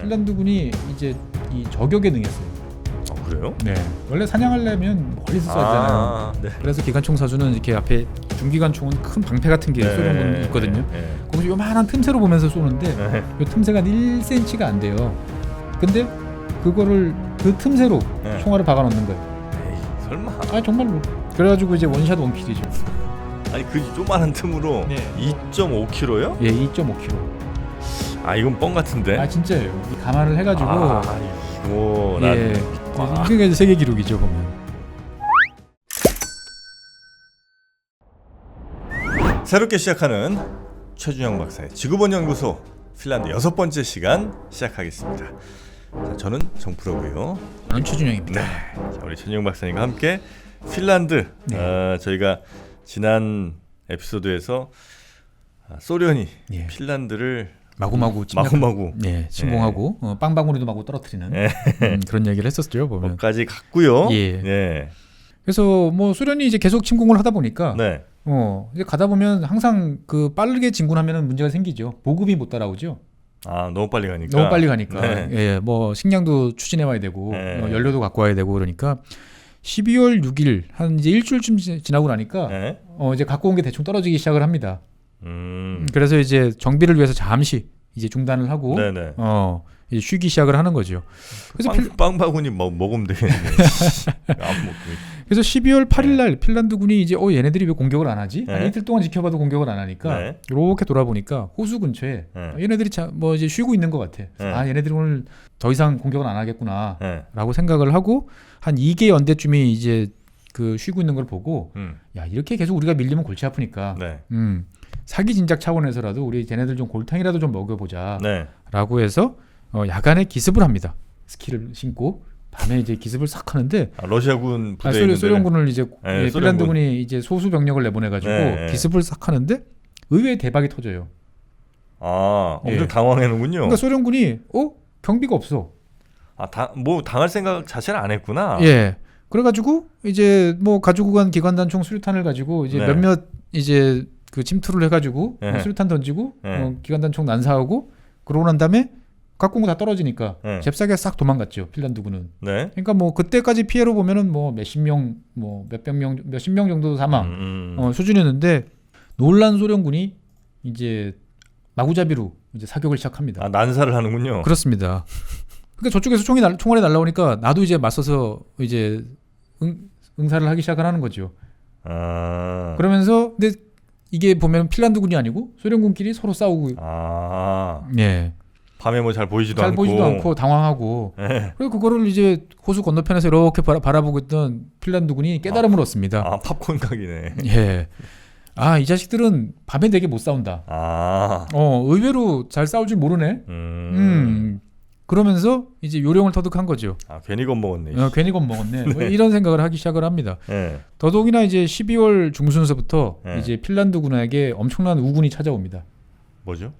핀란드군이 이제 이 저격에 능했어요. 그래요? 네. 원래 사냥하려면 멀리서 쏴야 되잖아요. 네. 그래서 기관총 사주는 이렇게 앞에 중기관총은 큰 방패 같은 게 소련군 있거든요. 거기서 요만한 틈새로 보면서 쏘는데 요 틈새가 1cm가 안 돼요. 근데 그거를 그 틈새로 총알을 박아 넣는 거예요. 에이, 설마. 아 정말로. 그래가지고 이제 원샷 원킬이죠. 아니 그 조그마한 틈으로 2.5kg요? 예, 2.5kg. 아 이건 뻥 같은데? 아 진짜예요. 감안을 해가지고. 이거 예. 이게 세계 기록이죠 보면. 새롭게 시작하는 최준영 박사의 지구본 연구소 핀란드 6번째 시간 시작하겠습니다. 자, 저는 정프로고요. 저는 최준영입니다. 네. 자, 우리 최준영 박사님과 함께 핀란드 저희가 지난 에피소드에서 소련이 핀란드를 마구마구 침공하고 빵방울이도 마구 떨어뜨리는 그런 얘기를 했었죠 보면. 거기까지 갔고요. 예. 그래서 뭐 소련이 이제 계속 침공을 하다 보니까 이제 가다 보면 항상 그 빠르게 진군하면은 문제가 생기죠. 보급이 못 따라오죠. 아 너무 빨리 가니까. 너무 빨리 가니까. 예, 뭐 식량도 추진해 와야 되고 연료도 갖고 와야 되고 그러니까 12월 6일 한 이제 일주일쯤 지나고 나니까 이제 갖고 온 게 대충 떨어지기 시작을 합니다. 그래서 이제 정비를 위해서 잠시 이제 중단을 하고 이제 쉬기 시작을 하는 거죠. 그래서 빵바구니 먹으면 되겠네. 그래서 12월 8일 날 핀란드군이 이제 얘네들이 왜 공격을 안 하지? 한 이틀 동안 지켜봐도 공격을 안 하니까 이렇게 돌아보니까 호수 근처에 얘네들이 뭐 이제 쉬고 있는 것 같아. 아 얘네들이 오늘 더 이상 공격을 안 하겠구나라고 생각을 하고 한 2개 연대쯤이 이제 그 쉬고 있는 걸 보고 야 이렇게 계속 우리가 밀리면 골치 아프니까 사기 진작 차원에서라도 우리 쟤네들 좀 골탕이라도 좀 먹여보자라고 해서 야간에 기습을 합니다. 스키를 신고 밤에 이제 기습을 싹 하는데 러시아군 부대 있는데 소련군을 이제 핀란드군이 이제 소수 병력을 내보내가지고 기습을 싹 하는데 의외의 대박이 터져요. 아 엄청 당황해는군요. 그러니까 소련군이 경비가 없어. 뭐 당할 생각 자체를 안 했구나. 예. 그래가지고 이제 뭐 가지고 간 기관단총 수류탄을 가지고 이제 몇몇 이제 그 침투를 해가지고 수류탄 던지고 기관단총 난사하고 그러고 난 다음에 갖고 온 거 다 떨어지니까 잽싸게 싹 도망갔죠 핀란드군은. 그러니까 뭐 그때까지 피해로 보면은 뭐 몇십 명, 뭐 몇십 명 정도 사망 수준이었는데 놀란 소련군이 이제 마구잡이로 이제 사격을 시작합니다. 난사를 하는군요. 그렇습니다. 그러니까 저쪽에서 총알이 날라오니까 나도 이제 맞서서 이제 응사를 하기 시작을 하는 거죠. 그러면서 근데 이게 보면 핀란드군이 아니고 소련군끼리 서로 싸우고. 밤에 뭐 잘 보이지도 않고 당황하고. 그리고 그거를 이제 호수 건너편에서 이렇게 바라보고 있던 핀란드군이 깨달음을 얻습니다. 팝콘 각이네. 예. 이 자식들은 밤에 되게 못 싸운다. 의외로 잘 싸울 줄 모르네. 그러면서 이제 요령을 터득한 거죠. 괜히 겁먹었네. 괜히 겁먹었네. 뭐 이런 생각을 하기 시작을 합니다. 더더욱이나 이제 12월 중순서부터 이제 핀란드군에게 엄청난 우군이 찾아옵니다. 뭐죠?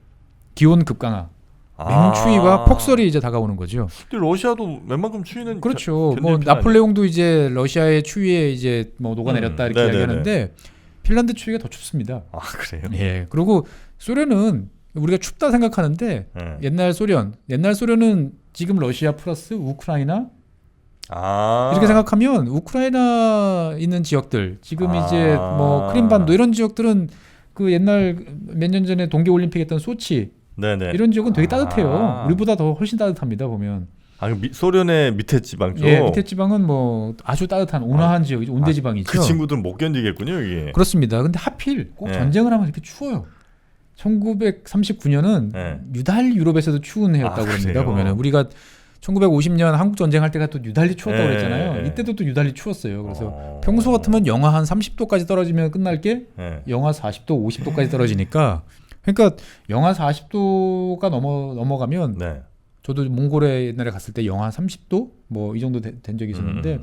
기온 급강하. 맹추위와 폭설이 이제 다가오는 거죠. 근데 러시아도 웬만큼 추위는 그렇죠. 뭐 나폴레옹도 이제 러시아의 추위에 이제 뭐 녹아내렸다 이렇게 이야기하는데 핀란드 추위가 더 춥습니다. 그래요? 예. 그리고 소련은 우리가 춥다 생각하는데 옛날 소련은 지금 러시아 플러스 우크라이나 이렇게 생각하면 우크라이나 있는 지역들 지금 이제 뭐 크림반도 이런 지역들은 그 옛날 몇 년 전에 동계 올림픽 했던 소치 이런 지역은 되게 따뜻해요. 우리보다 더 훨씬 따뜻합니다 보면. 소련의 밑에 지방 쪽. 밑에 지방은 뭐 아주 따뜻한 온화한 지역이죠. 온대 지방이죠. 그 친구들은 못 견디겠군요, 이게. 그렇습니다. 근데 하필 꼭 전쟁을 하면 이렇게 추워요. 1939년은 유달리 유럽에서도 추운 해였다고 합니다. 보면은 우리가 1950년 한국 전쟁할 때가 또 유달리 추웠다고 그랬잖아요. 이때도 또 유달리 추웠어요. 그래서 평소 같으면 영하 한 30도까지 떨어지면 끝날 게 영하 40도, 50도까지 떨어지니까 그러니까 영하 40도가 넘어가면 저도 몽골에 옛날에 갔을 때 영하 30도 뭐 이 정도 된 적이 있었는데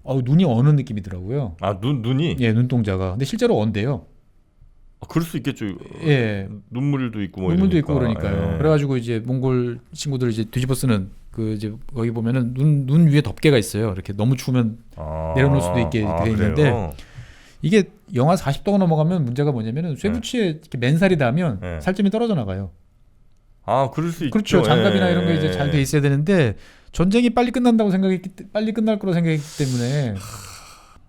눈이 어는 느낌이더라고요. 눈이? 예, 눈동자가. 근데 실제로 언대요. 그럴 수 있겠죠. 예. 눈물도 있고 뭐 눈물도 이러니까. 있고 그러니까요. 그래가지고 이제 몽골 친구들 이제 뒤집어 쓰는 그 이제 거기 보면은 눈 위에 덮개가 있어요. 이렇게 너무 추우면 내려놓을 수도 있게 돼 있는데 그래요? 이게 영하 40도가 넘어가면 문제가 뭐냐면은 쇠붙이에 이렇게 맨살이 닿으면 살점이 떨어져 나가요. 아, 그럴 수 있죠. 그렇죠. 장갑이나 예. 이런 게 이제 잘 돼 있어야 되는데 전쟁이 빨리 끝난다고 빨리 끝날 거라고 생각했기 때문에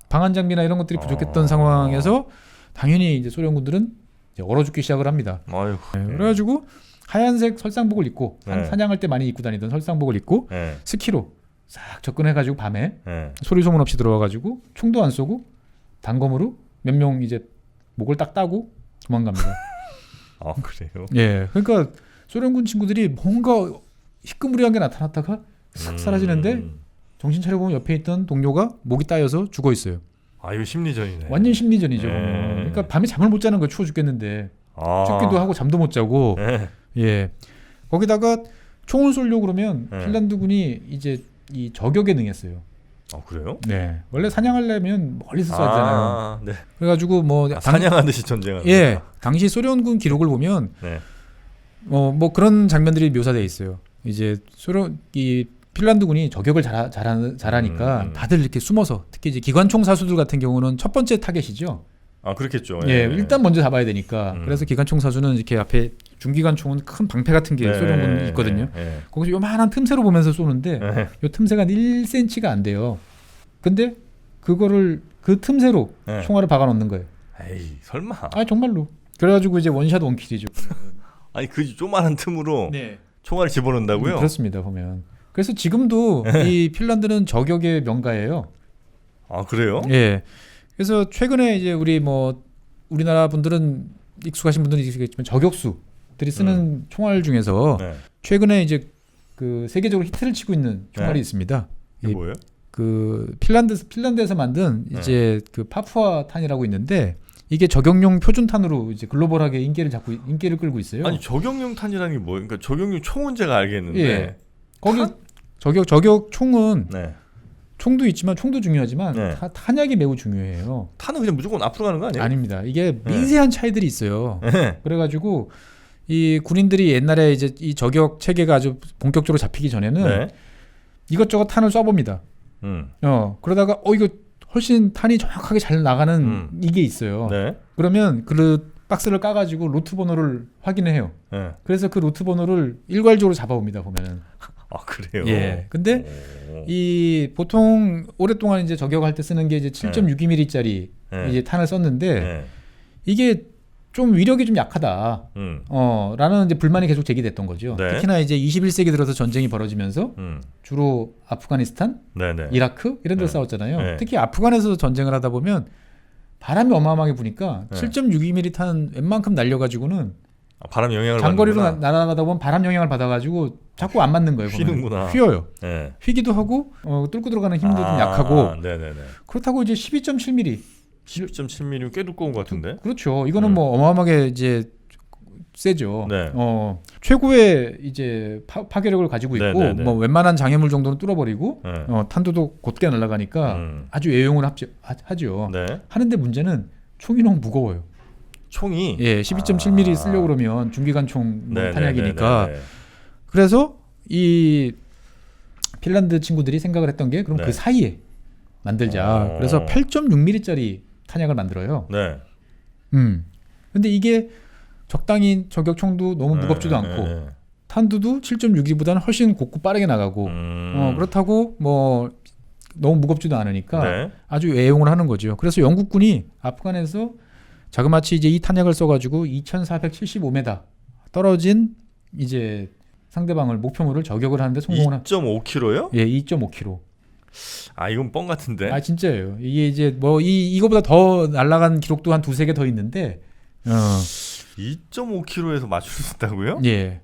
방한 장비나 이런 것들이 부족했던 상황에서 당연히 이제 소련군들은 이제 얼어 죽기 시작을 합니다. 아유. 네, 그래가지고 하얀색 설상복을 입고 네. 사냥할 때 많이 입고 다니던 설상복을 입고 예. 스키로 싹 접근해가지고 밤에 예. 소리 소문 없이 들어와가지고 총도 안 쏘고 단검으로 몇 명 이제 목을 딱 따고 도망갑니다. 아, 그래요? 예, 그러니까 소련군 친구들이 뭔가 희끄무리한 게 나타났다가 싹 사라지는데 정신 차려보면 옆에 있던 동료가 목이 따여서 죽어 있어요. 아, 이거 심리전이네. 완전 심리전이죠. 예. 그러니까 밤에 잠을 못 자는 거예요. 추워 죽겠는데 아. 춥기도 하고 잠도 못 자고. 예. 예, 거기다가 총을 쏘려고 그러면 예. 핀란드군이 이제 이 저격에 능했어요. 아, 그래요? 네, 원래 사냥하려면 멀리서 쏴야 되잖아요. 아, 네. 그래가지고 뭐 사냥하듯이 전쟁하는. 예, 당시 소련군 기록을 보면 네. 뭐 그런 장면들이 묘사되어 있어요. 이제 이 핀란드군이 저격을 잘하니까 다들 이렇게 숨어서 특히 이제 기관총 사수들 같은 경우는 첫 번째 타겟이죠. 아, 그렇겠죠. 예, 일단 먼저 잡아야 되니까. 그래서 기관총 사수는 이렇게 앞에 중기관총은 큰 방패 같은 게 소련군 있거든요. 거기서 요만한 틈새로 보면서 쏘는데 요 틈새가 1cm가 안 돼요. 근데 그거를 그 틈새로 총알을 박아 놓는 거예요. 에이, 설마. 아, 정말로. 그래가지고 이제 원샷 원킬이죠. 아니, 그 조그마한 틈으로 네. 총알을 집어넣는다고요? 그렇습니다. 보면. 그래서 지금도 이 핀란드는 저격의 명가예요. 아, 그래요? 예. 그래서 최근에 이제 우리나라 분들은 익숙하신 분들은 익숙하겠지만 저격수들이 쓰는 총알 중에서 네. 최근에 이제 그 세계적으로 히트를 치고 있는 총알이 있습니다. 이게 뭐예요? 그 핀란드에서 만든 이제 그 파푸아 탄이라고 있는데 이게 저격용 표준탄으로 이제 글로벌하게 인기를 끌고 있어요. 아니, 저격용 탄이라는 게 뭐예요? 그러니까 저격용 총은 제가 알겠는데. 예. 거기 저격 총은 네. 총도 있지만 총도 중요하지만 네. 탄약이 매우 중요해요. 탄은 그냥 무조건 앞으로 가는 거 아니에요? 아닙니다. 이게 미세한 차이들이 있어요. 네. 그래가지고 이 군인들이 옛날에 이제 이 저격 체계가 아주 본격적으로 잡히기 전에는 네. 이것저것 탄을 쏴봅니다. 그러다가 이거 훨씬 탄이 정확하게 잘 나가는 이게 있어요. 네. 그러면 그 박스를 까가지고 루트 번호를 확인해요. 네. 그래서 그 루트 번호를 일괄적으로 잡아옵니다. 보면은. 아, 그래요? 예. 근데 이 보통 오랫동안 이제 저격할 때 쓰는 게 이제 7.62mm짜리 이제 탄을 썼는데 이게 좀 위력이 좀 약하다. 라는 이제 불만이 계속 제기됐던 거죠. 네. 특히나 이제 21세기 들어서 전쟁이 벌어지면서 주로 아프가니스탄, 이라크 이런 데서 싸웠잖아요. 특히 아프간에서 전쟁을 하다 보면 바람이 어마어마하게 부니까 7.62mm 탄 웬만큼 날려가지고는 바람 영향을 장거리로 받는구나. 날아가다 보면 바람 영향을 받아가지고 자꾸 안 맞는 거예요. 휘는구나. 휘어요. 네. 휘기도 하고 뚫고 들어가는 힘도 좀 약하고 네네네. 그렇다고 이제 12.7mm 10.7mm 꽤 두꺼운 것 같은데. 그렇죠. 이거는 뭐 어마어마하게 이제 세죠. 네. 최고의 이제 파괴력을 가지고 있고 네네네. 뭐 웬만한 장애물 정도는 뚫어버리고 네. 탄도도 곧게 날아가니까 아주 애용을 하죠. 네. 하는데 문제는 총이 너무 무거워요. 총이 예, 12.7mm 쓰려고 그러면 중기관총 뭐 탄약이니까. 네네네네. 그래서 이 핀란드 친구들이 생각을 했던 게 그럼 그 사이에 만들자. 그래서 8.6mm짜리 탄약을 만들어요. 네. 근데 이게 적당히 저격총도 너무 무겁지도 않고 탄두도 7.62보다는 훨씬 곱고 빠르게 나가고 그렇다고 뭐 너무 무겁지도 않으니까 아주 애용을 하는 거죠. 그래서 영국군이 아프간에서 자그마치 이제 이 탄약을 써가지고 2,475m 떨어진 이제 상대방을 목표물을 저격을 하는데 성공을 2.5km요? 예, 2.5km. 아, 이건 뻥 같은데. 아, 진짜예요. 이게 이제 뭐 이거보다 더 날아간 기록도 한 두세 개 더 있는데 2.5km에서 맞출 수 있다고요? 예.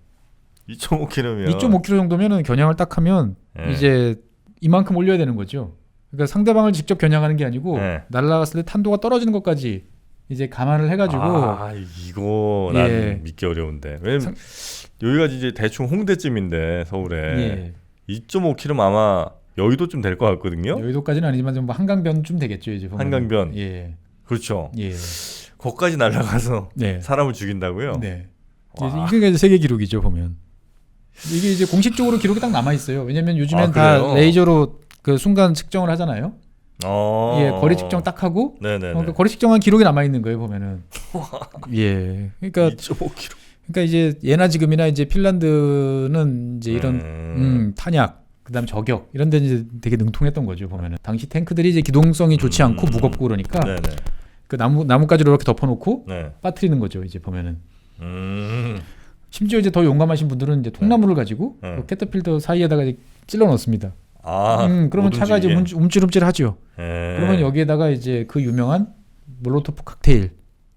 2.5km면 2.5km 정도면은 겨냥을 딱 하면 이제 이만큼 올려야 되는 거죠. 그러니까 상대방을 직접 겨냥하는 게 아니고 날아갔을 때 탄도가 떨어지는 것까지 이제 감안을 해가지고 이거 난 믿기 어려운데. 왜냐면 여기가 이제 대충 홍대쯤인데 서울에 2.5km 아마 여의도쯤 될 것 같거든요. 여의도까지는 아니지만 좀 한강변쯤 되겠죠 이제. 보면. 한강변. 예. 그렇죠. 예. 거기까지 날아가서 사람을 죽인다고요? 네. 이게 세계 기록이죠 보면. 이게 이제 공식적으로 기록이 딱 남아 있어요. 왜냐면 요즘엔 다 레이저로 그 순간 측정을 하잖아요. 예, 거리 측정 딱 하고 그러니까 거리 측정한 기록이 남아 있는 거예요 보면은. 예, 그러니까 2.5km. 그러니까 이제 예나 지금이나 이제 핀란드는 이제 이런 탄약, 그다음 저격 이런 데 이제 되게 능통했던 거죠 보면은. 당시 탱크들이 이제 기동성이 좋지 않고 무겁고 그러니까 그 나뭇가지로 이렇게 덮어놓고 빠뜨리는 거죠 이제 보면은. 심지어 이제 더 용감하신 분들은 이제 통나무를 가지고 그 캐터필더 사이에다가 이제 찔러 넣습니다. 그러면 차가 이제 움찔움찔하죠. 그러면 여기에다가 이제 그 유명한 몰로토프 칵테일.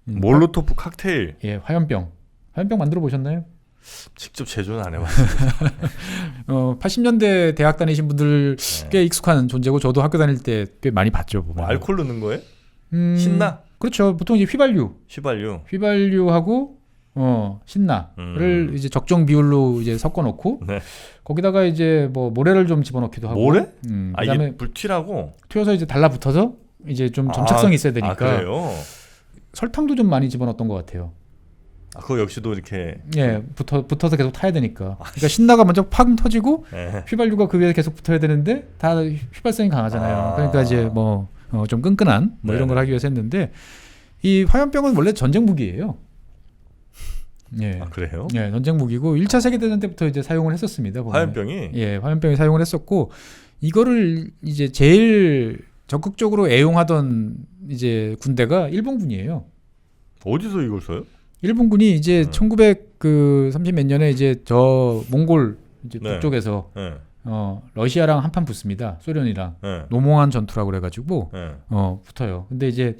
몰로토프 칵테일. 예, 화염병 만들어 보셨나요? 직접 제조는 안 해봤습니다. 80년대 대학 다니신 분들 꽤 익숙한 존재고 저도 학교 다닐 때 꽤 많이 봤죠. 보면. 알코올 넣는 거예요? 신나? 그렇죠. 보통 이제 휘발유하고 신나를 이제 적정 비율로 이제 섞어 놓고 거기다가 이제 뭐 모래를 좀 집어넣기도 하고. 모래? 그다음에 이게 불튀라고? 튀어서 이제 달라붙어서 이제 좀 점착성이 있어야 되니까. 그래요? 설탕도 좀 많이 집어넣었던 것 같아요. 그거 역시도 이렇게 붙어서 계속 타야 되니까. 그러니까 신나가 먼저 팍 터지고 휘발유가 그 위에 계속 붙어야 되는데 다 휘발성이 강하잖아요. 그러니까 이제 뭐 좀 끈끈한 뭐 이런 걸 하기 위해서 했는데 이 화염병은 원래 전쟁 무기예요. 그래요? 전쟁 무기고 1차 세계 대전 때부터 이제 사용을 했었습니다. 보면. 화염병이? 화염병이 사용을 했었고 이거를 이제 제일 적극적으로 애용하던 이제 군대가 일본군이에요. 어디서 이걸 써요? 일본군이 이제 1930 몇 년에 이제 저 몽골 이제 북쪽에서 러시아랑 한판 붙습니다. 소련이랑 노몽한 전투라고 그래가지고 붙어요. 근데 이제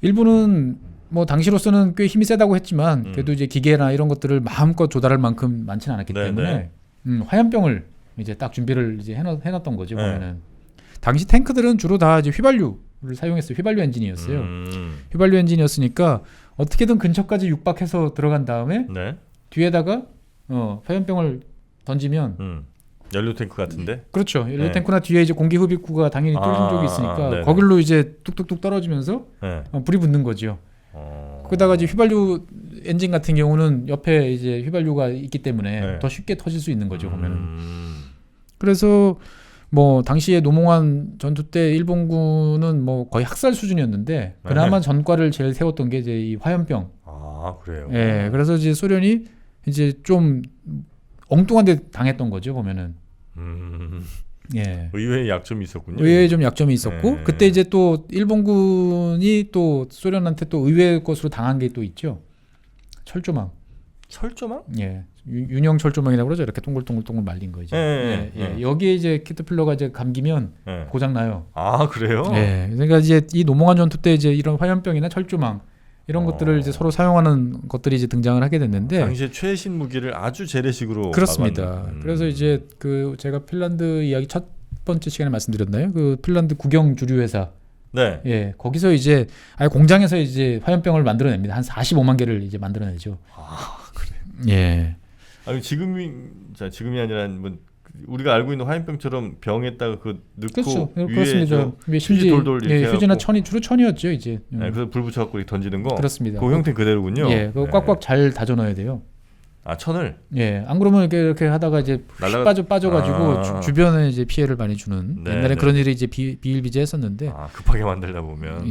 일본은 뭐 당시로서는 꽤 힘이 세다고 했지만 그래도 이제 기계나 이런 것들을 마음껏 조달할 만큼 많지는 않았기 때문에 화염병을 이제 딱 준비를 이제 해놨던 거죠. 보면은 당시 탱크들은 주로 다 이제 휘발유를 사용했어요. 휘발유 엔진이었어요. 휘발유 엔진이었으니까 어떻게든 근처까지 육박해서 들어간 다음에 뒤에다가 화염병을 던지면 연료 탱크 같은데? 그렇죠. 연료 탱크나 뒤에 이제 공기 흡입구가 당연히 뚫린 쪽이 있으니까 거길로 이제 뚝뚝뚝 떨어지면서 불이 붙는 거죠. 거기다가 이제 휘발유 엔진 같은 경우는 옆에 이제 휘발유가 있기 때문에 더 쉽게 터질 수 있는 거죠. 보면은. 그래서 뭐 당시에 노몽환 전투 때 일본군은 뭐 거의 학살 수준이었는데 그나마 전과를 제일 세웠던 게 이제 이 화염병. 그래요. 그래서 이제 소련이 이제 좀 엉뚱한 데 당했던 거죠. 보면은. 의외의 약점이 있었군요. 의외의 좀 약점이 있었고 그때 이제 또 일본군이 또 소련한테 또 의외의 것으로 당한 게 또 있죠. 철조망. 윤형 철조망이라고 그러죠. 이렇게 동글동글 말린 거 이제. 여기에 이제 캐터필러가 이제 감기면 고장 나요. 그래요? 그러니까 이제 이 노몽환 전투 때 이제 이런 화염병이나 철조망 이런 것들을 이제 서로 사용하는 것들이 이제 등장을 하게 됐는데 당시에 최신 무기를 아주 재래식으로 그렇습니다. 그래서 이제 그 제가 핀란드 이야기 첫 번째 시간에 말씀드렸나요? 그 핀란드 국영 주류 회사 거기서 이제 아예 공장에서 이제 화염병을 만들어냅니다. 한 45만 개를 이제 만들어내죠. 그래요? 지금이 아니라 뭐 우리가 알고 있는 화염병처럼 병에다가 그 넣고 그렇죠. 위에 그렇습니다. 휴지 돌돌 이렇게 휴지나 천이 주로 천이었죠 이제. 그래서 불 붙여갖고 이렇게 던지는 거. 그렇습니다. 그 형태 그대로군요. 그거 꽉꽉 잘 다져 넣어야 돼요. 천을. 안 그러면 이렇게 하다가 이제 빠져가지고 주변에 이제 피해를 많이 주는. 옛날에 그런 일이 이제 비일비재했었는데. 급하게 만들다 보면.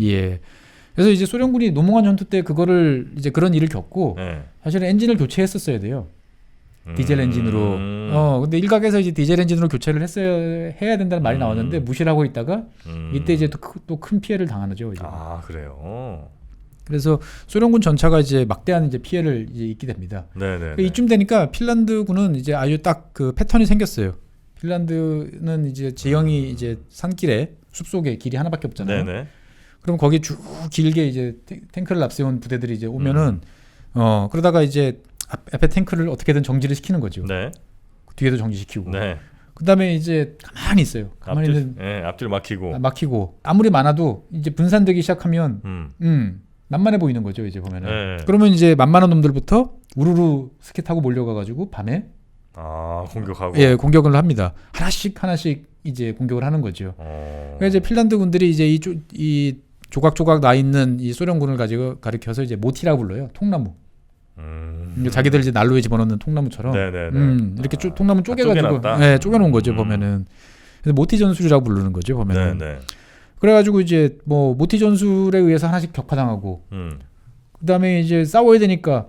그래서 이제 소련군이 노몽환 전투 때 그거를 이제 그런 일을 겪고 사실은 엔진을 교체했었어야 돼요. 디젤 엔진으로. 근데 일각에서 이제 디젤 엔진으로 교체를 해야 된다는 말이 나왔는데 무시를 하고 있다가 이때 이제 또 큰 피해를 당하죠. 이제. 그래요. 그래서 소련군 전차가 이제 막대한 이제 피해를 이제 입게 됩니다. 이쯤 되니까 핀란드군은 이제 아주 딱 그 패턴이 생겼어요. 핀란드는 이제 지형이 이제 산길에 숲속에 길이 하나밖에 없잖아요. 그럼 거기 쭉 길게 이제 탱크를 앞세운 부대들이 이제 오면은 그러다가 이제 앞에 탱크를 어떻게든 정지를 시키는 거죠. 뒤에도 정지시키고. 그다음에 이제 가만히 있어요. 가만히 있는 앞뒤로 막히고 아무리 많아도 이제 분산되기 시작하면 만만해 보이는 거죠. 이제 보면은. 그러면 이제 만만한 놈들부터 우르르 스키 타고 몰려가가지고 밤에 공격하고. 공격을 합니다. 하나씩 이제 공격을 하는 거죠. 그래서 이제 핀란드 군들이 이제 이 조각조각 나 있는 이 소련군을 가리켜서 이제 모티라고 불러요. 통나무. 자기들 이제 난로에 집어넣는 통나무처럼 이렇게 통나무 쪼개가지고 쪼개놓은 거죠. 보면은 그래서 모티 전술이라고 부르는 거죠. 보면은 그래가지고 이제 뭐 모티 전술에 의해서 하나씩 격파당하고 그다음에 이제 싸워야 되니까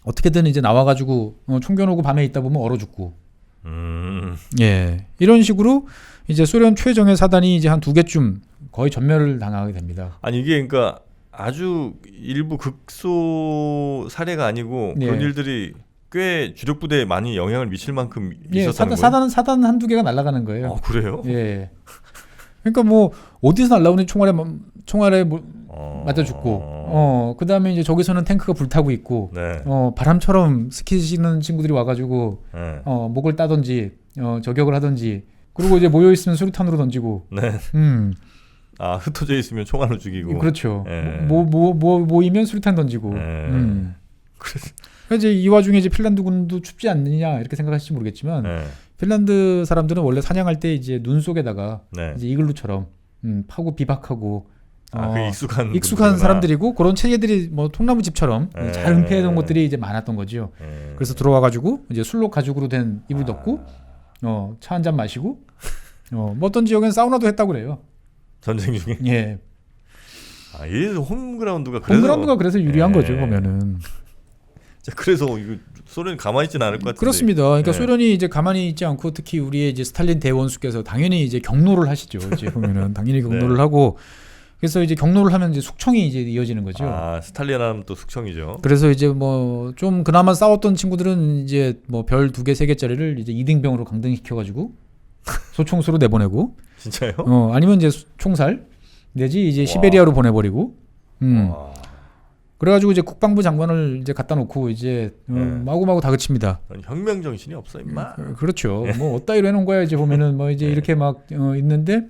어떻게든 이제 나와가지고 총겨놓고 밤에 있다 보면 얼어 죽고. 예, 이런 식으로 이제 소련 최정예 사단이 이제 한 2개쯤 거의 전멸을 당하게 됩니다. 아니 이게 그러니까 아주 일부 극소 사례가 아니고 예. 그런 일들이 꽤 주력 부대에 많이 영향을 미칠 만큼 예, 있었다는 거예요? 사단 한두 개가 날아가는 거예요. 그래요? 예. 그러니까 뭐 어디서 날라오는 총알에 맞아 죽고, 그다음에 이제 저기서는 탱크가 불타고 있고, 네. 바람처럼 스키시는 친구들이 와가지고, 네. 목을 따든지, 저격을 하든지, 그리고 이제 모여 있으면 수류탄으로 던지고, 네. 흩어져 있으면 총알로 죽이고. 그렇죠. 예. 모이면 수류탄 던지고. 그래서 그래서 이제 이 와중에 이제 핀란드군도 춥지 않느냐 이렇게 생각하실지 모르겠지만, 핀란드 사람들은 원래 사냥할 때 이제 눈 속에다가 네. 이제 이글루처럼 파고 비박하고. 그 익숙한 분들구나. 사람들이고 그런 체계들이 뭐 통나무 집처럼 잘 은폐해둔 것들이 이제 많았던 거죠. 그래서 들어와가지고 이제 술로 가죽으로 된 이불 덮고 차 한 잔 마시고 뭐 어떤 지역엔 사우나도 했다고 그래요. 전쟁 중에. 예. 이 홈그라운드가 그래서 유리한 거죠 보면은. 그래서 이거 소련이 가만히 있지는 않을 것 같은데. 그렇습니다. 그러니까 소련이 이제 가만히 있지 않고 특히 우리의 이제 스탈린 대원수께서 당연히 이제 경로를 하시죠. 이제 보면은 당연히 경로를 하고. 그래서 이제 경로를 하면 이제 숙청이 이제 이어지는 거죠. 스탈린 하면 또 숙청이죠. 그래서 이제 뭐 좀 그나마 싸웠던 친구들은 이제 뭐 별 2개, 3개짜리를 이제 이등병으로 강등시켜가지고 소총수로 내보내고. 진짜요? 아니면 이제 총살 내지 이제 시베리아로 보내버리고. 그래가지고 이제 국방부 장관을 이제 갖다 놓고 이제 마구마구 다그칩니다. 혁명 정신이 없어 임마. 그렇죠. 뭐 어따위로 해놓은 거야 이제 보면은 뭐 이제 이렇게 막 있는데.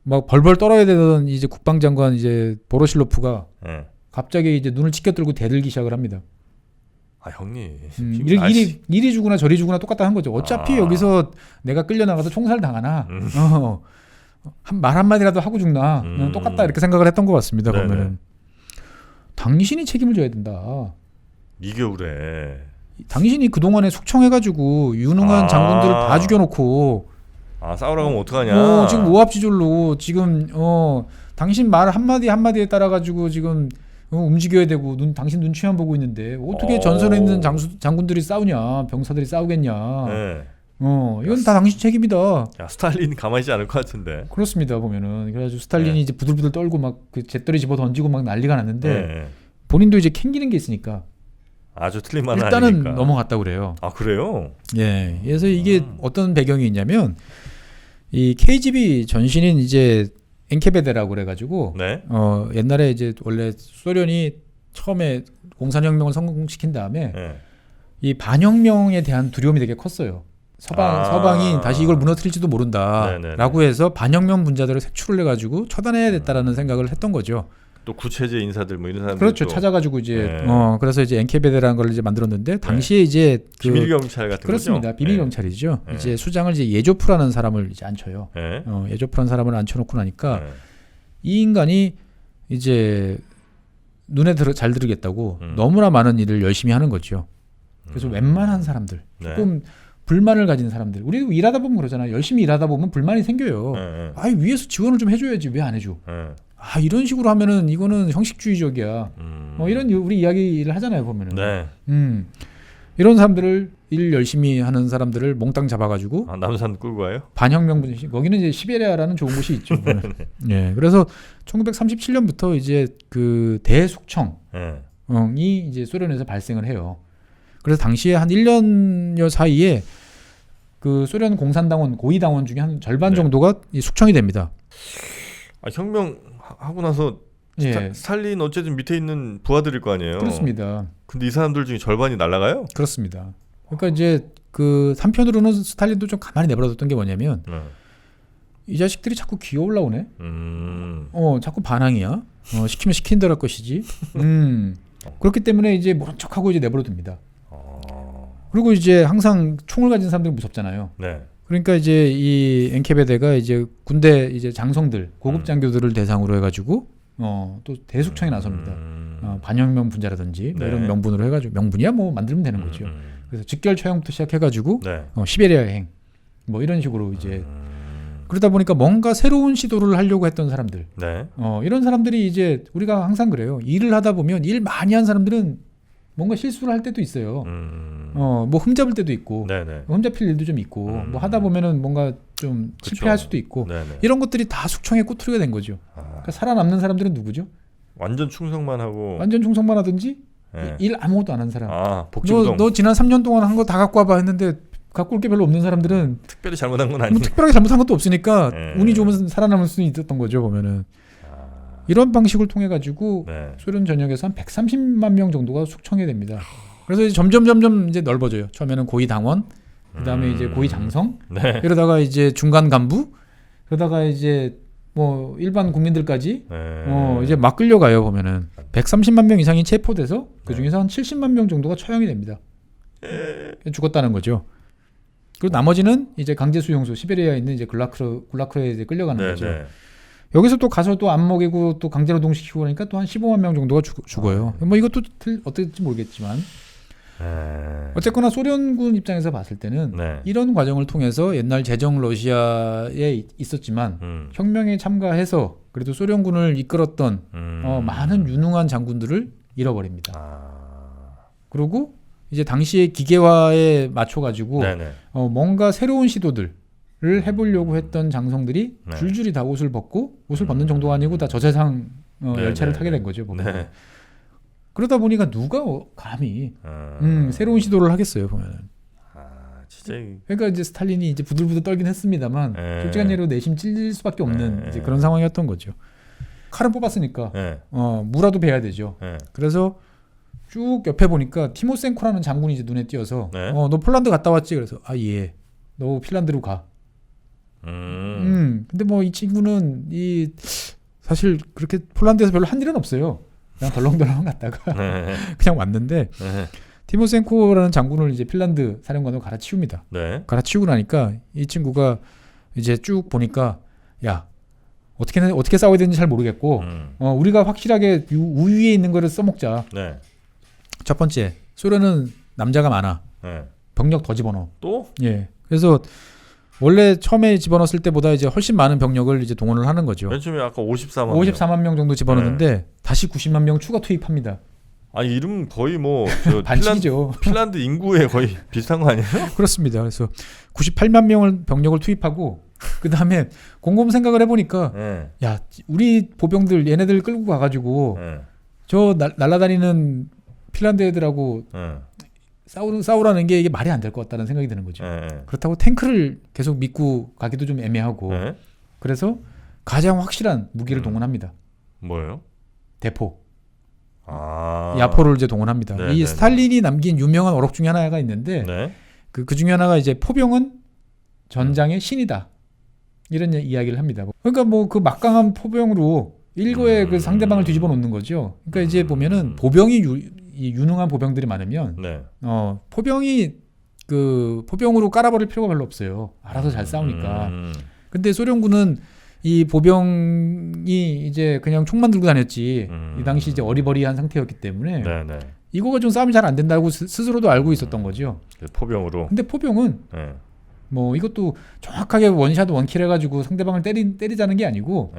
막 벌벌 떨어야 되던 이제 국방장관 이제 보로실로프가 갑자기 이제 눈을 치켜들고 대들기 시작을 합니다. 형님. 이리 주구나 저리 주구나 똑같다는 거죠. 어차피 여기서 내가 끌려 나가서 총살 당하나 말 한마디라도 하고 죽나 똑같다 이렇게 생각을 했던 것 같습니다. 네네. 보면은 당신이 책임을 져야 된다. 이 겨울에 당신이 그 동안에 숙청해가지고 유능한 장군들을 다 죽여놓고. 싸우라고 하면 어떡하냐. 지금 오합지졸로 지금 당신 말 한마디에 따라 가지고 지금 움직여야 되고 당신 눈치만 보고 있는데 어떻게 전선에 있는 장군들이 싸우냐, 병사들이 싸우겠냐. 이건 다 당신 책임이다. 스탈린 가만히 있지 않을 것 같은데. 그렇습니다. 보면은 그래가지고 스탈린이 이제 부들부들 떨고 막 그 잿더리 집어 던지고 막 난리가 났는데 본인도 이제 캥기는 게 있으니까 아주 틀린 말은 일단은 아니니까. 넘어갔다고 그래요. 그래요? 예. 그래서 이게 어떤 배경이 있냐면 이 KGB 전신인 이제 엔케베데라고 그래가지고 옛날에 이제 원래 소련이 처음에 공산혁명을 성공시킨 다음에 이 반혁명에 대한 두려움이 되게 컸어요. 서방이 다시 이걸 무너뜨릴지도 모른다라고 해서 반혁명 분자들을 색출을 해가지고 처단해야 됐다라는 생각을 했던 거죠. 또 구체제 인사들 뭐 이런 사람들 그렇죠. 찾아가지고 이제 그래서 이제 엔케베데라는 걸 이제 만들었는데 당시에 이제 비밀 경찰 같은 그렇습니다. 거죠. 비밀 경찰이죠. 이제 수장을 이제 예조프라는 사람을 이제 앉혀요. 예조프라는 사람을 앉혀놓고 나니까 이 인간이 이제 눈에 잘 들으겠다고 너무나 많은 일을 열심히 하는 거죠. 그래서 웬만한 사람들 조금 불만을 가진 사람들 우리도 일하다 보면 그러잖아요. 열심히 일하다 보면 불만이 생겨요. 위에서 지원을 좀 해줘야지 왜 안 해줘. 이런 식으로 하면은 이거는 형식주의적이야. 이런 우리 이야기를 하잖아요 보면은. 이런 사람들을 일 열심히 하는 사람들을 몽땅 잡아가지고 남산 끌고 와요? 반혁명 분이 거기는 이제 시베리아라는 좋은 곳이 있죠. 예, 그래서 1937년부터 이제 그 대숙청이 이제 소련에서 발생을 해요. 그래서 당시에 한 1년여 사이에 그 소련 공산당원 고위당원 중에 한 절반 정도가 이 숙청이 됩니다. 혁명 하고 나서 스탈린 어쨌든 밑에 있는 부하들일 거 아니에요. 그렇습니다. 근데 이 사람들 중에 절반이 날아가요? 그렇습니다. 그러니까 이제 그 한편으로는 스탈린도 좀 가만히 내버려뒀던 게 뭐냐면 이 자식들이 자꾸 기어 올라오네. 자꾸 반항이야. 시키면 시킨 대로 할 것이지. 그렇기 때문에 이제 모른 척하고 이제 내버려둡니다. 그리고 이제 항상 총을 가진 사람들이 무섭잖아요. 그러니까 이제 이 엔케베데가 이제 군대 이제 장성들 고급 장교들을 대상으로 해가지고 또 대숙청에 나섭니다. 반혁명 분자라든지 뭐 이런 명분으로 해가지고 명분이야 뭐 만들면 되는 거죠. 그래서 직결 처형부터 시작해가지고 시베리아 여행 뭐 이런 식으로 이제 그러다 보니까 뭔가 새로운 시도를 하려고 했던 사람들 이런 사람들이 이제 우리가 항상 그래요. 일을 하다 보면 일 많이 한 사람들은 뭔가 실수를 할 때도 있어요. 뭐 흠잡을 때도 있고, 네네. 흠잡힐 일도 좀 있고, 뭐 하다 보면은 뭔가 좀 그쵸. 실패할 수도 있고, 네네. 이런 것들이 다 숙청의 꼬투리가 된 거죠. 그러니까 살아남는 사람들은 누구죠? 완전 충성만 하고, 완전 충성만 하든지 네. 일 아무것도 안 한 사람. 복지부동. 너 지난 3년 동안 한 거 다 갖고 와봐 했는데 갖고 올 게 별로 없는 사람들은 특별히 잘못한 건 뭐 아니에요. 특별하게 잘못한 것도 없으니까 네. 운이 좋으면 살아남을 수 있었던 거죠. 보면은 이런 방식을 통해 가지고 네. 소련 전역에서 한 130만 명 정도가 숙청이 됩니다. 그래서 이제 점점 이제 넓어져요. 처음에는 고위 당원, 그다음에 이제 고위 장성, 네. 이러다가 이제 중간 간부, 그러다가 이제 뭐 일반 국민들까지 네. 이제 막 끌려가요. 보면은 130만 명 이상이 체포돼서 그 중에서 한 70만 명 정도가 처형이 됩니다. 죽었다는 거죠. 그리고 나머지는 이제 강제 수용소 시베리아에 있는 이제 굴라크에 이제 끌려가는 네, 거죠. 네. 여기서 또 가서 또 안 먹이고 또 강제 노동시키고 그러니까 또 한 15만 명 정도가 죽어요. 뭐 이것도 어떨지 모르겠지만 네. 어쨌거나 소련군 입장에서 봤을 때는 네. 이런 과정을 통해서 옛날 제정 러시아에 있었지만 혁명에 참가해서 그래도 소련군을 이끌었던 많은 유능한 장군들을 잃어버립니다. 그리고 이제 당시의 기계화에 맞춰가지고 뭔가 새로운 시도들을 해보려고 했던 장성들이 네. 줄줄이 다 옷을 벗는 정도가 아니고 다 저세상 열차를 타게 된 거죠. 보면. 네. 그러다 보니까 누가 감히 새로운 시도를 하겠어요. 보면은. 진짜. 그러니까 이제 스탈린이 이제 부들부들 떨긴 했습니다만 솔직한 예로 내심 찔릴 수밖에 없는 이제 그런 상황이었던 거죠. 칼은 뽑았으니까 무라도 베야 되죠. 그래서 쭉 옆에 보니까 티모센코라는 장군이 이제 눈에 띄어서 너 폴란드 갔다 왔지? 그래서 예, 너 핀란드로 가. 근데 뭐 이 친구는 사실 그렇게 폴란드에서 별로 한 일은 없어요. 그냥 덜렁덜렁 갔다가 그냥 왔는데 티모센코라는 장군을 이제 핀란드 사령관으로 갈아치웁니다. 갈아치우고 나니까 이 친구가 이제 쭉 보니까 야 어떻게 싸워야 되는지 잘 모르겠고 우리가 확실하게 우위에 있는 거를 써먹자. 첫 번째 소련은 남자가 많아. 병력 더 집어넣어. 또? 예. 그래서 원래 처음에 집어넣었을 때보다 이제 훨씬 많은 병력을 이제 동원을 하는 거죠. 맨 처음에 아까 54만 명 정도 집어넣는데 다시 90만 명 추가 투입합니다. 이름 거의 뭐 반칙이죠. 핀란드 인구에 거의 비슷한 거 아니에요? 그렇습니다. 그래서 98만 명을 병력을 투입하고 그 다음에 곰곰 생각을 해보니까 야 우리 보병들 얘네들 끌고 가가지고 저 날아다니는 핀란드 애들하고 싸우라는 게 이게 말이 안 될 것 같다는 생각이 드는 거죠. 그렇다고 탱크를 계속 믿고 가기도 좀 애매하고 그래서 가장 확실한 무기를 동원합니다. 뭐예요? 대포. 야포를 이제 동원합니다. 이 스탈린이 남긴 유명한 어록 중에 하나가 있는데 그 중에 하나가 이제 포병은 전장의 신이다. 이런 이야기를 합니다. 그러니까 뭐 그 막강한 포병으로 일거에 그 상대방을 뒤집어 놓는 거죠. 그러니까 이제 보면은 보병이 유능한 보병들이 많으면 포병이 그 포병으로 깔아버릴 필요가 별로 없어요. 알아서 잘 싸우니까. 근데 소련군은 이 보병이 이제 그냥 총만 들고 다녔지 이 당시 이제 어리버리한 상태였기 때문에 이거 가지고 싸움이 잘 안 된다고 스스로도 알고 있었던 거죠. 포병으로. 근데 포병은 뭐 이것도 정확하게 원샷 원킬 해가지고 상대방을 때리자는 게 아니고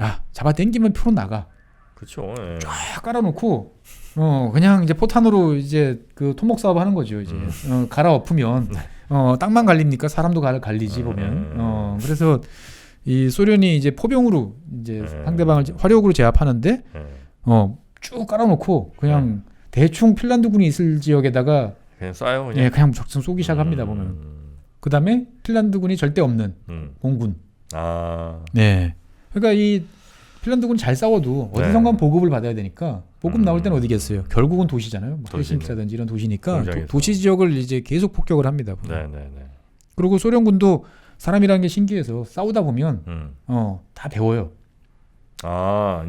야 잡아 당기면 표로 나가. 그렇죠. 쫙 깔아놓고 그냥 이제 포탄으로 이제 그 토목 사업 하는 거죠. 이제 갈아엎으면 땅만 갈립니까? 사람도 갈리지 보면. 그래서 이 소련이 이제 포병으로 이제 상대방을 화력으로 제압하는데 쭉 깔아놓고 그냥 대충 핀란드군이 있을 지역에다가 그냥 쏴요. 그냥. 예, 그냥 적성 쏘기 시작합니다. 보면. 그 다음에 핀란드군이 절대 없는 공군. 네. 그러니까 이 핀란드군 잘 싸워도 어디선가 보급을 받아야 되니까 보급 나올 때는 어디겠어요. 결국은 도시잖아요. 뭐 헬싱키라든지 이런 도시니까 도시 지역을 이제 계속 폭격을 합니다. 그리고 소련군도 사람이라는 게 신기해서 싸우다 보면 다 배워요.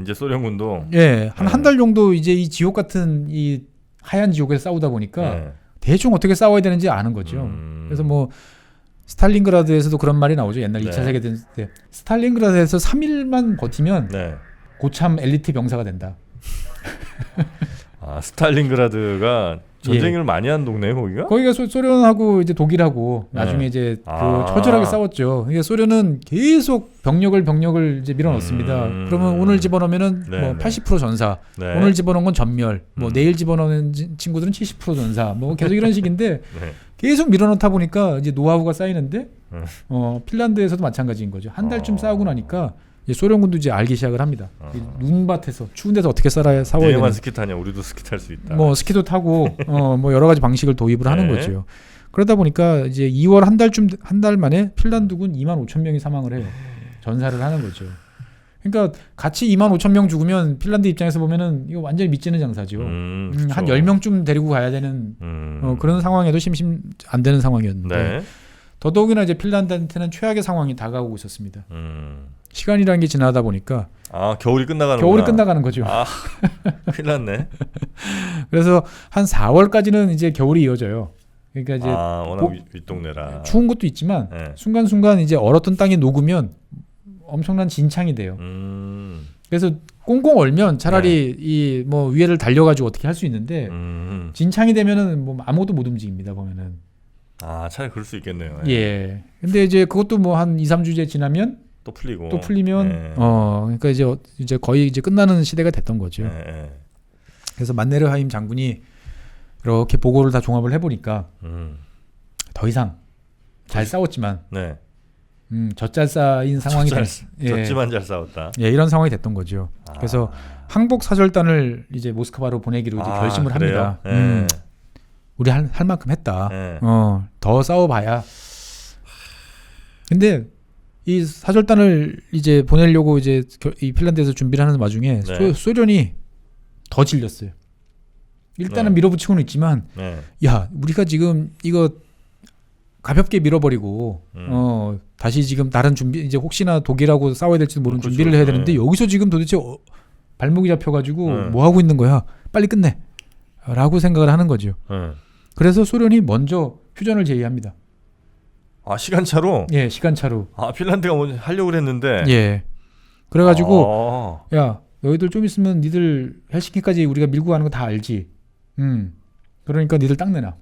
이제 소련군도 예, 한 달 정도 이제 이 지옥 같은 이 하얀 지옥에서 싸우다 보니까 대충 어떻게 싸워야 되는지 아는 거죠. 그래서 뭐 스탈린그라드에서도 그런 말이 나오죠. 옛날 2차 세계대전 때 스탈린그라드에서 3일만 버티면 고참 엘리트 병사가 된다. 아, 스탈린그라드가 전쟁을 많이 한 동네예요, 거기가? 거기가 소련하고 이제 독일하고 나중에 이제 처절하게 싸웠죠. 이게 소련은 계속 병력을 이제 밀어넣습니다. 그러면 오늘 집어넣으면은 뭐 80% 전사, 오늘 집어넣은 건 전멸, 뭐 내일 집어넣는 친구들은 70% 전사, 뭐 계속 이런 식인데 계속 밀어넣다 보니까 이제 노하우가 쌓이는데 핀란드에서도 마찬가지인 거죠. 한 달쯤 싸우고 나니까 이제 소련군도 이제 알기 시작을 합니다. 눈밭에서 추운 데서 어떻게 싸워야 되나. 얘만 스키 타냐? 우리도 스키 탈 수 있다. 뭐 스키도 타고 뭐 여러 가지 방식을 도입을 하는 거죠. 그러다 보니까 이제 2월 한 달 만에 핀란드군 25,000명이 사망을 해요. 전사를 하는 거죠. 그러니까 같이 25,000명 죽으면 핀란드 입장에서 보면은 이거 완전히 밑지는 장사죠. 한 10명쯤 데리고 가야 되는 그런 상황에도 심심 안 되는 상황이었는데 더더욱이나 이제 핀란드한테는 최악의 상황이 다가오고 있었습니다. 시간이라는 게 지나다 보니까 겨울이 끝나가는 거죠. 큰일 났네. 그래서 한 4월까지는 이제 겨울이 이어져요. 그러니까 이제 워낙 윗동네라 추운 것도 있지만 순간순간 이제 얼었던 땅이 녹으면 엄청난 진창이 돼요. 그래서 꽁꽁 얼면 차라리 이 뭐 위에를 달려가지고 어떻게 할 수 있는데 진창이 되면은 뭐 아무것도 못 움직입니다 보면은. 차라리 그럴 수 있겠네요. 예. 근데 이제 그것도 뭐 한 2-3주째 지나면 또 풀리면 그러니까 이제 거의 이제 끝나는 시대가 됐던 거죠. 그래서 만네르하임 장군이 이렇게 보고를 다 종합을 해보니까 더 이상 잘 싸웠지만 젖잘싸인 상황이 졌지만 잘 싸웠다. 이런 상황이 됐던 거죠. 그래서 항복 사절단을 이제 모스크바로 보내기로 이제 결심을 합니다. 우리 할 만큼 했다. 더 싸워봐야. 근데 이 사절단을 이제 보내려고 이제 이 핀란드에서 준비를 하는 와중에 소련이 더 질렸어요. 일단은 밀어붙이고는 있지만, 야, 우리가 지금 이거 가볍게 밀어버리고, 다시 지금 다른 준비, 이제 혹시나 독일하고 싸워야 될지도 모르는 준비를 해야 되는데, 여기서 지금 도대체 발목이 잡혀가지고 뭐 하고 있는 거야? 빨리 끝내. 라고 생각을 하는 거죠. 그래서 소련이 먼저 휴전을 제의합니다. 시간차로? 예, 시간차로. 핀란드가 먼저 하려고 그랬는데. 예. 그래가지고, 야, 너희들 좀 있으면 니들 헬싱키까지 우리가 밀고 가는 거 다 알지. 그러니까 니들 땅 내놔.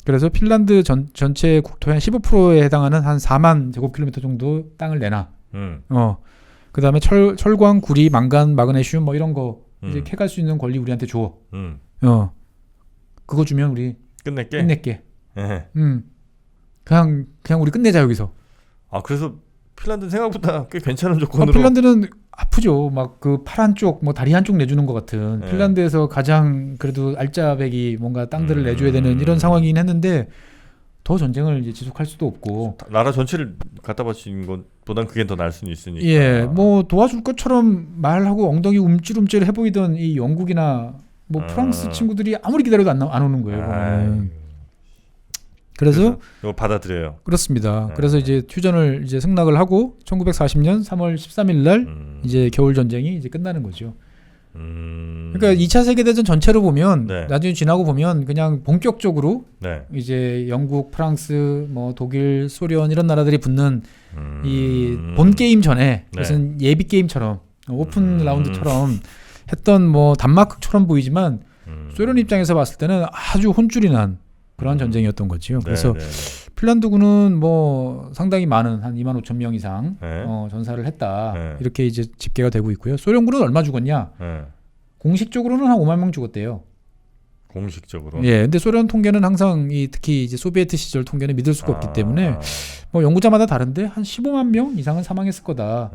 그래서 핀란드 전체 국토의 한 15%에 해당하는 한 4만 제곱킬로미터 정도 땅을 내놔. 그 다음에 철광, 구리, 망간, 마그네슘 뭐 이런 거 이제 캐갈 수 있는 권리 우리한테 줘. 그거 주면 우리 끝낼게. 그냥 우리 끝내자 여기서. 그래서 핀란드는 생각보다 꽤 괜찮은 조건으로. 핀란드는 아프죠. 막 그 팔 한쪽, 뭐 다리 한쪽 내주는 것 같은. 핀란드에서 가장 그래도 알짜배기 뭔가 땅들을 내줘야 되는 이런 상황이긴 했는데 더 전쟁을 이제 지속할 수도 없고. 나라 전체를 갖다 바치는 것보단 그게 더 나을 수는 있으니까. 예, 뭐 도와줄 것처럼 말하고 엉덩이 움찔움찔 해보이던 이 영국이나 뭐 프랑스 친구들이 아무리 기다려도 안 오는 거예요. 그래서 이거 받아들여요. 그렇습니다. 그래서 이제 휴전을 이제 승낙을 하고 1940년 3월 13일 날 이제 겨울 전쟁이 이제 끝나는 거죠. 그러니까 2차 세계 대전 전체로 보면 나중에 지나고 보면 그냥 본격적으로 이제 영국, 프랑스, 뭐 독일, 소련 이런 나라들이 붙는 이 본 게임 전에 무슨 예비 게임처럼 오픈 라운드처럼 했던 뭐 단마크처럼 보이지만 소련 입장에서 봤을 때는 아주 혼쭐이 난 그런 전쟁이었던 거죠. 그래서 핀란드군은 뭐 상당히 많은 한 25,000명 이상 전사를 했다. 이렇게 이제 집계가 되고 있고요. 소련군은 얼마 죽었냐? 공식적으로는 한 5만 명 죽었대요. 공식적으로. 예. 근데 소련 통계는 항상 특히 이제 소비에트 시절 통계는 믿을 수가 없기 때문에 뭐 연구자마다 다른데 한 15만 명 이상은 사망했을 거다.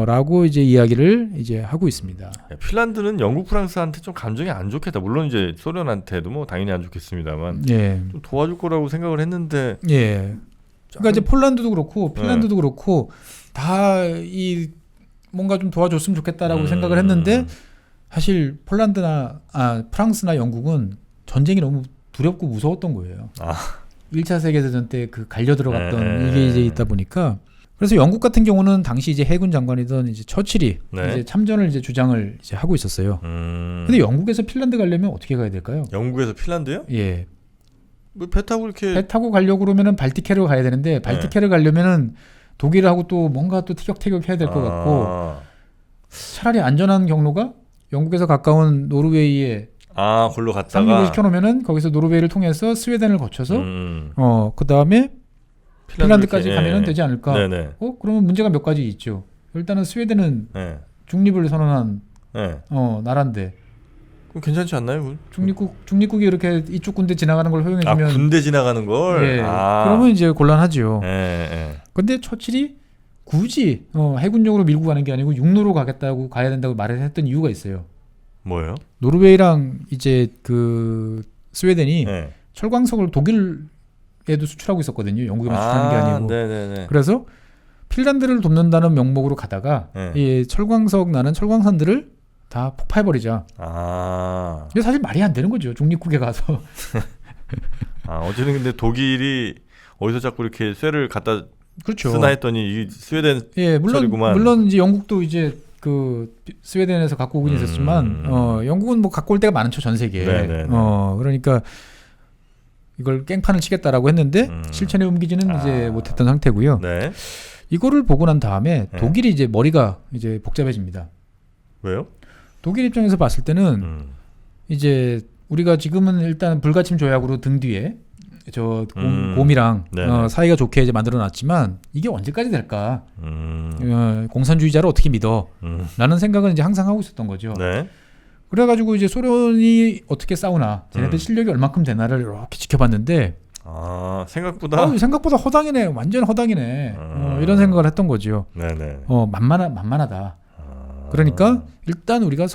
라고 이제 이야기를 이제 하고 있습니다. 핀란드는 영국, 프랑스한테 좀 감정이 안 좋겠다. 물론 이제 소련한테도 뭐 당연히 안 좋겠습니다만 좀 도와줄 거라고 생각을 했는데. 그러니까 이제 폴란드도 그렇고 핀란드도 그렇고 다 이 뭔가 좀 도와줬으면 좋겠다라고 생각을 했는데. 사실 폴란드나 프랑스나 영국은 전쟁이 너무 두렵고 무서웠던 거예요. 1차 세계대전 때 그 갈려 들어갔던 이게 이제 있다 보니까 그래서 영국 같은 경우는 당시 이제 해군 장관이던 이제 처칠이 이제 참전을 이제 주장을 이제 하고 있었어요. 근데 영국에서 핀란드 가려면 어떻게 가야 될까요? 영국에서 핀란드요? 예. 뭐 배 타고 가려고 그러면은 발티케로 가야 되는데 발티케를 가려면은 독일하고 또 뭔가 또 티격태격 해야 될 것 같고 차라리 안전한 경로가 영국에서 가까운 노르웨이에 걸로 갔다가 상륙을 시켜놓으면은 거기서 노르웨이를 통해서 스웨덴을 거쳐서 그 다음에 핀란드까지 가면은 되지 않을까? 네네. 그러면 문제가 몇 가지 있죠. 일단은 스웨덴은 중립을 선언한 나라인데. 그럼 괜찮지 않나요? 중립국이 이렇게 이쪽 군대 지나가는 걸 허용해주면 군대 지나가는 걸. 예, 그러면 이제 곤란하죠. 근데 처칠이 굳이 해군용으로 밀고 가는 게 아니고 육로로 가야 된다고 말을 했던 이유가 있어요. 뭐예요? 노르웨이랑 이제 그 스웨덴이 철광석을 독일에도 수출하고 있었거든요. 영국에만 수출하는 게 아니고. 네네네. 그래서 핀란드를 돕는다는 명목으로 가다가 이 철광석 나는 철광산들을 다 폭파해버리자. 이게 사실 말이 안 되는 거죠. 중립국에 가서. 어쨌든 근데 독일이 어디서 자꾸 이렇게 쇠를 갖다 그렇죠. 쓰나 했더니 이 스웨덴 물론 이제 영국도 이제 그 스웨덴에서 갖고 오긴 있었지만 영국은 뭐 갖고 올 때가 많죠, 전 세계에. 그러니까 이걸 깽판을 치겠다라고 했는데 실천에 옮기지는 이제 못했던 상태고요. 네. 이거를 보고 난 다음에 독일이 이제 머리가 이제 복잡해집니다. 왜요? 독일 입장에서 봤을 때는 이제 우리가 지금은 일단 불가침 조약으로 등 뒤에 곰이랑 사이가 좋게 이제 만들어놨지만 이게 언제까지 될까? 공산주의자를 어떻게 믿어? 라는 생각은 이제 항상 하고 있었던 거죠. 네. 그래가지고 이제 소련이 어떻게 싸우나, 쟤네들 실력이 얼마큼 되나를 이렇게 지켜봤는데 생각보다 허당이네, 완전 허당이네. 이런 생각을 했던 거죠. 네네. 만만하다. 그러니까 일단 우리가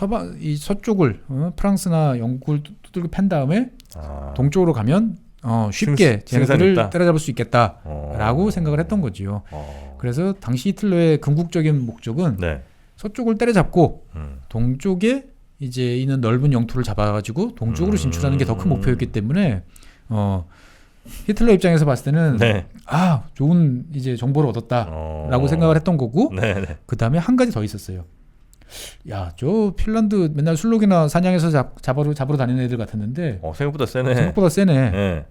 이 서쪽을 프랑스나 영국을 두들겨 팬 다음에 동쪽으로 가면 쉽게 쟤네들을 때려잡을 수 있겠다라고 생각을 했던 거지요. 그래서 당시 히틀러의 궁극적인 목적은 서쪽을 때려잡고 동쪽에 이제 있는 넓은 영토를 잡아가지고 동쪽으로 진출하는 게 더 큰 목표였기 때문에 히틀러 입장에서 봤을 때는 좋은 이제 정보를 얻었다라고 생각을 했던 거고 그 다음에 한 가지 더 있었어요. 야, 저 핀란드 맨날 술록이나 사냥해서 잡으러 다니는 애들 같았는데 생각보다 세네.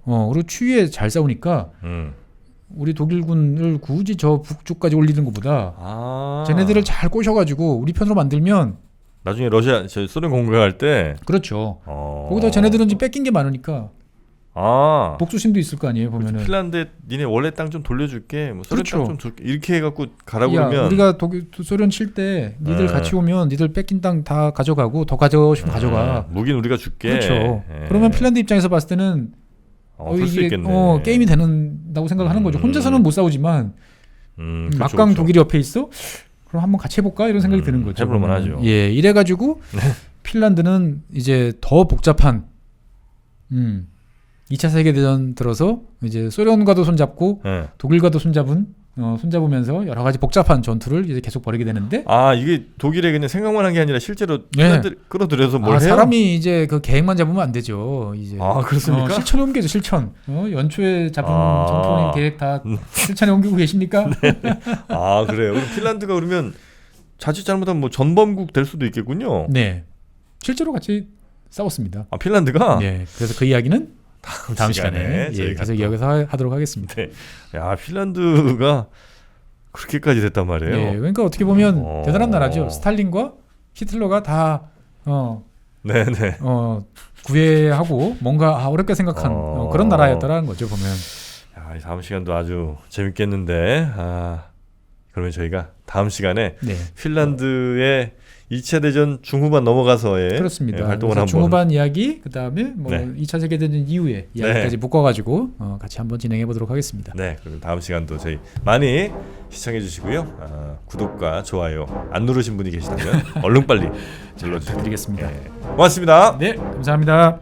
그리고 추위에 잘 싸우니까 우리 독일군을 굳이 저 북쪽까지 올리는 것보다 쟤네들을 잘 꼬셔가지고 우리 편으로 만들면 나중에 소련 공격할 때 그렇죠. 거기다 쟤네들은 지금 뺏긴 게 많으니까 복수심도 있을 거 아니에요. 보면은 핀란드 니네 원래 땅 좀 돌려줄게, 뭐 소련 땅 좀 줄게 이렇게 해갖고 가라 그러면 우리가 소련 칠 때 니들 같이 오면 니들 뺏긴 땅 다 가져가고 더 가져가고 싶으면 가져가. 무기는 우리가 줄게. 그렇죠. 그러면 핀란드 입장에서 봤을 때는 그럴 수 있겠네. 게임이 된다고 생각하는 거죠. 혼자서는 못 싸우지만 막강 그렇죠. 독일이 옆에 있어? 그럼 한번 같이 해볼까? 이런 생각이 드는 거죠. 해볼만 하죠. 예, 이래가지고 핀란드는 이제 더 복잡한 2차 세계대전 들어서 이제 소련과도 손잡고 독일과도 손잡으면서 여러 가지 복잡한 전투를 이제 계속 벌이게 되는데 이게 독일에 그냥 생각만 한 게 아니라 실제로 핀란드 끌어들여서 뭘 해요? 사람이 이제 그 계획만 잡으면 안 되죠. 이제 그렇습니까? 실천에 옮겨죠. 실천. 연초에 잡은 전투 계획 다 실천에 옮기고 계십니까? 그래요. 그럼 핀란드가 그러면 자칫 잘못하면 뭐 전범국 될 수도 있겠군요. 네, 실제로 같이 싸웠습니다. 핀란드가? 네, 그래서 그 이야기는 다음 시간에 계속 이야기해서 하도록 하겠습니다. 야, 핀란드가 그렇게까지 됐단 말이에요. 네, 그러니까 어떻게 보면 대단한 나라죠. 스탈린과 히틀러가 다 구애하고 뭔가 어렵게 생각한 그런 나라였다라는 거죠. 보면. 이 다음 시간도 아주 재밌겠는데 그러면 저희가 다음 시간에 핀란드의 2차 대전 중후반 넘어가서의 그렇습니다. 활동을 한번 중후반 이야기 그다음에 2차 세계대전 이후의 이야기까지 묶어가지고 같이 한번 진행해 보도록 하겠습니다. 네, 그럼 다음 시간도 저희 많이 시청해 주시고요. 구독과 좋아요 안 누르신 분이 계시다면 얼른 빨리 눌러주시기 부탁드리겠습니다. 고맙습니다. 네, 감사합니다.